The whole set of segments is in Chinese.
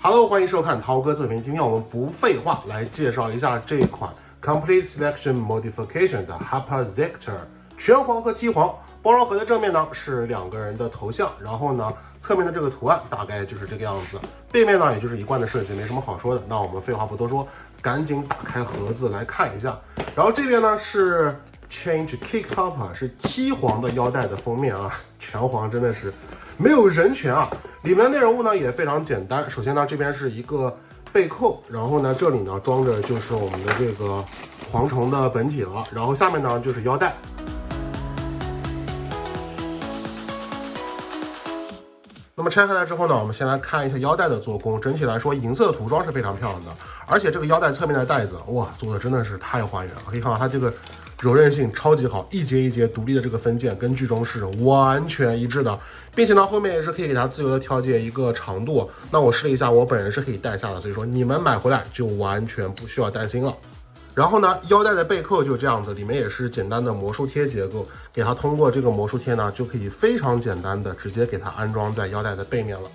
Hello， 欢迎收看涛哥测评。今天我们不废话，来介绍一下这款 Complete Selection Modification 的 Hapaziector 全黄和 T 黄。包装盒的正面呢是两个人的头像，然后呢侧面的这个图案大概就是这个样子。背面呢也就是一贯的设计，没什么好说的。那我们废话不多说，赶紧打开盒子来看一下。然后这边呢是 Change Kick Hapa 是 T 黄的腰带的封面啊，全黄真的是没有人权啊！里面的内容物呢也非常简单。首先呢，这边是一个背扣，然后呢这里呢装着就是我们的这个蝗虫的本体了，然后下面呢就是腰带。那么拆开来之后呢，我们先来看一下腰带的做工。整体来说，银色涂装是非常漂亮的，而且这个腰带侧面的带子，哇，做的真的是太还原了。可以看到它这个柔韧性超级好，一节一节独立的这个分件跟剧中是完全一致的，并且呢后面也是可以给它自由的调节一个长度。那我试了一下，我本人是可以带下的，所以说你们买回来就完全不需要担心了。然后呢，腰带的背扣就这样子，里面也是简单的魔术贴结构，给它通过这个魔术贴呢，就可以非常简单的直接给它安装在腰带的背面了。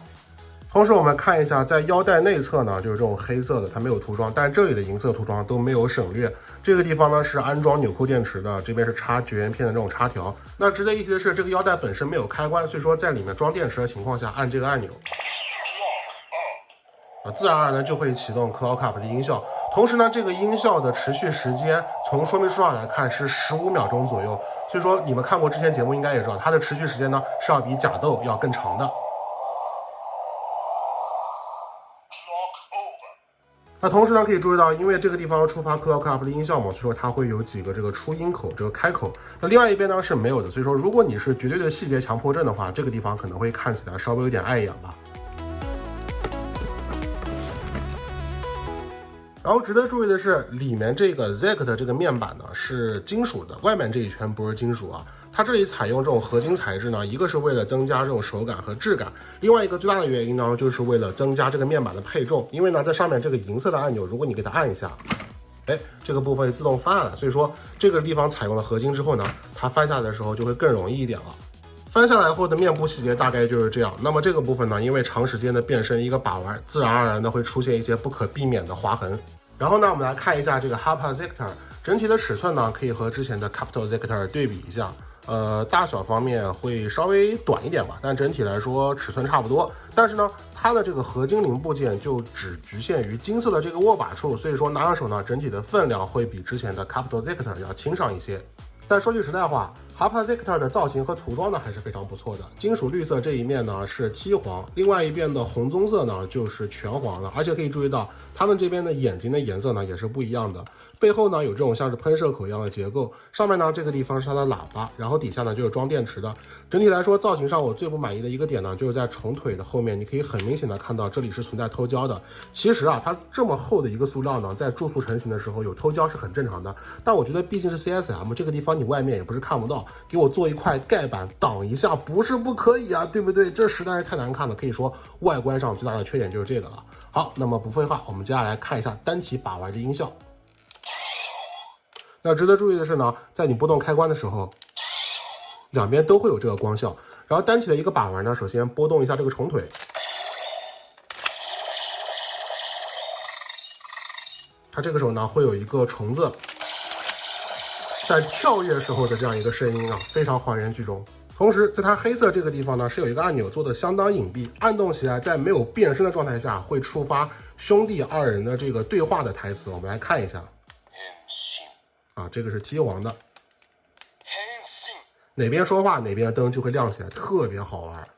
同时我们看一下，在腰带内侧呢，就是这种黑色的，它没有涂装，但这里的银色涂装都没有省略。这个地方呢是安装纽扣电池的，这边是插绝缘片的这种插条。那值得一提的是，这个腰带本身没有开关，所以说在里面装电池的情况下，按这个按钮。自然而然就会启动 Clock Up 的音效，同时呢，这个音效的持续时间从说明书上来看是15秒钟左右，所以说你们看过之前节目应该也知道，它的持续时间呢是要比假豆要更长的。那同时呢，可以注意到，因为这个地方要触发 Clock Up 的音效嘛，所以说它会有几个这个出音口，这个开口。那另外一边呢是没有的，所以说如果你是绝对的细节强迫症的话，这个地方可能会看起来稍微有点碍眼吧。然后值得注意的是，里面这个 Zek 的这个面板呢是金属的，外面这一圈不是金属啊。它这里采用这种合金材质呢，一个是为了增加这种手感和质感，另外一个最大的原因呢，就是为了增加这个面板的配重。因为呢，在上面这个银色的按钮，如果你给它按一下，哎，这个部分自动翻下来，所以说这个地方采用了合金之后呢，它翻下来的时候就会更容易一点了。翻下来后的面部细节大概就是这样。那么这个部分呢，因为长时间的变身一个把玩，自然而然的会出现一些不可避免的划痕。然后呢，我们来看一下这个 Hapaziector 整体的尺寸呢，可以和之前的 Captoziector 对比一下。大小方面会稍微短一点吧，但整体来说尺寸差不多。但是呢，它的这个合金零部件就只局限于金色的这个握把处，所以说拿上手呢，整体的分量会比之前的 Captoziector 要轻上一些。但说句实在话，Hapaziector 的造型和涂装呢还是非常不错的。金属绿色这一面呢是 T 黄，另外一边的红棕色呢就是全黄了。而且可以注意到，他们这边的眼睛的颜色呢也是不一样的。背后呢有这种像是喷射口一样的结构，上面呢这个地方是它的喇叭，然后底下呢就是装电池的。整体来说，造型上我最不满意的一个点呢，就是在虫腿的后面，你可以很明显的看到这里是存在偷胶的。其实啊，它这么厚的一个塑料呢，在注塑成型的时候有偷胶是很正常的。但我觉得毕竟是 CSM 这个地方你外面也不是看不到，给我做一块盖板挡一下不是不可以啊，对不对？这实在是太难看了，可以说外观上最大的缺点就是这个了。好，那么不废话，我们接下来看一下单体把玩的音效。那值得注意的是呢，在你拨动开关的时候，两边都会有这个光效。然后单体的一个把玩呢，首先拨动一下这个虫腿，它这个时候呢会有一个虫子在跳跃时候的这样一个声音啊，非常还原剧中。同时，在它黑色这个地方呢，是有一个按钮做的相当隐蔽，按动起来在没有变身的状态下会触发兄弟二人的这个对话的台词。我们来看一下。啊，这个是 T 黄的，哪边说话哪边的灯就会亮起来，特别好玩。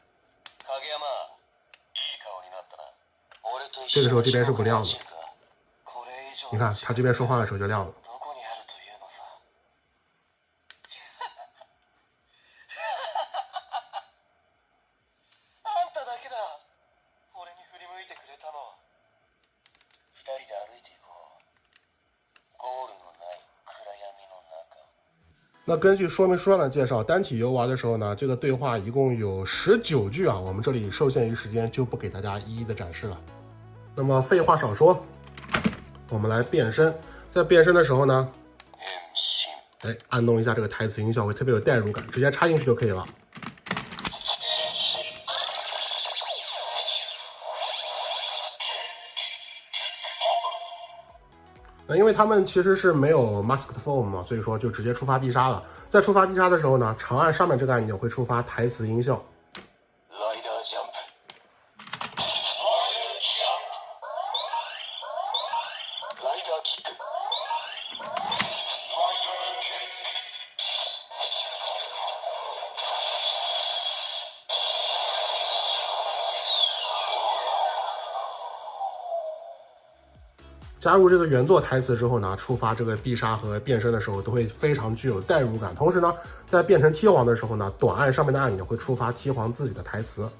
这个时候这边是不亮的，你看他这边说话的时候就亮了。那根据说明书上的介绍，单体游玩的时候呢，这个对话一共有19句啊，我们这里受限于时间，就不给大家一一的展示了。那么废话少说，我们来变身。在变身的时候呢，按动一下这个台词音效，会特别有代入感，直接插进去就可以了。因为他们其实是没有 Masked Foam 嘛，所以说就直接触发必杀了。在触发必杀的时候呢，长按上面这个按钮会触发台词音效。加入这个原作台词之后呢，触发这个必杀和变身的时候都会非常具有代入感。同时呢，在变成T皇的时候呢，短按上面的按钮会触发T皇自己的台词。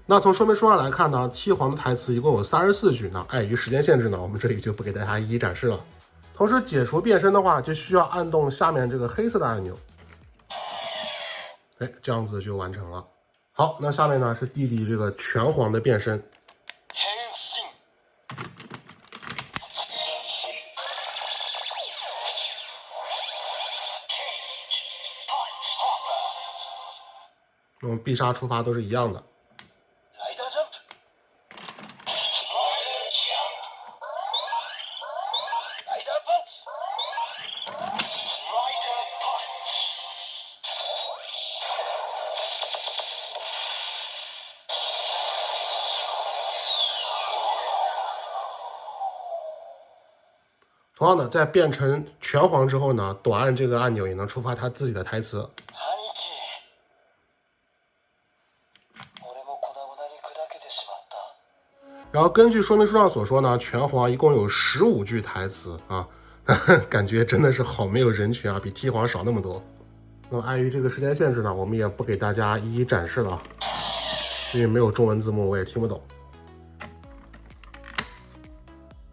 那从说明书上来看呢，T皇的台词一共有34句呢，碍于时间限制呢，我们这里就不给大家一一展示了。同时解除变身的话，就需要按动下面这个黑色的按钮。这样子就完成了。好，那下面呢是弟弟这个拳皇的变身。必杀触发都是一样的。同样的，在变成拳皇之后呢，短按这个按钮也能触发他自己的台词。然后根据说明书上所说呢，拳皇一共有15句台词啊，感觉真的是好没有人权啊，比 T 皇少那么多。那么碍于这个时间限制呢，我们也不给大家一一展示了，因为没有中文字幕，我也听不懂。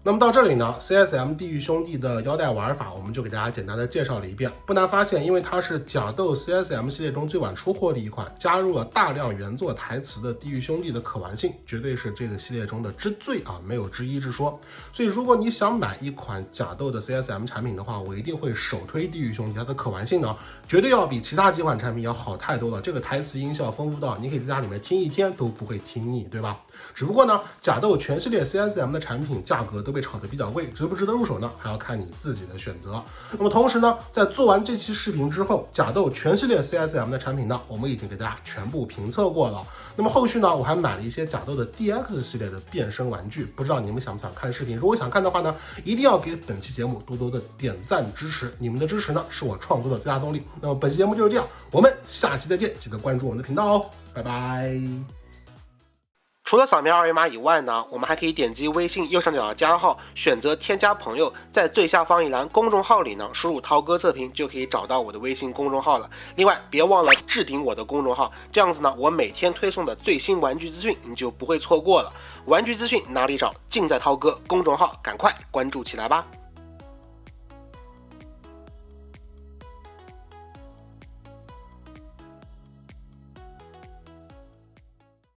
那么到这里呢 ，CSM 地狱兄弟的腰带玩法，我们就给大家简单的介绍了一遍。不难发现，因为它是甲斗 CSM 系列中最晚出货的一款，加入了大量原作台词的地狱兄弟的可玩性，绝对是这个系列中的之最啊，没有之一之说。所以如果你想买一款甲斗的 CSM 产品的话，我一定会首推地狱兄弟，它的可玩性呢，绝对要比其他几款产品要好太多了。这个台词音效丰富到你可以在家里面听一天都不会听腻，对吧？只不过呢，甲斗全系列 CSM 的产品价格都被炒得比较贵，值不值得入手呢？还要看你自己的选择。那么同时呢，在做完这期视频之后，甲斗全系列 CSM 的产品呢，我们已经给大家全部评测过了。那么后续呢，我还买了一些甲斗的 DX 系列的变身玩具，不知道你们想不想看视频？如果想看的话呢，一定要给本期节目多多的点赞支持，你们的支持呢，是我创作的最大动力。那么本期节目就是这样，我们下期再见，记得关注我们的频道哦，拜拜。除了扫描二维码以外呢，我们还可以点击微信右上角的加号，选择添加朋友，在最下方一栏公众号里呢，输入涛哥测评就可以找到我的微信公众号了。另外，别忘了置顶我的公众号，这样子呢，我每天推送的最新玩具资讯你就不会错过了。玩具资讯哪里找？尽在涛哥公众号，赶快关注起来吧。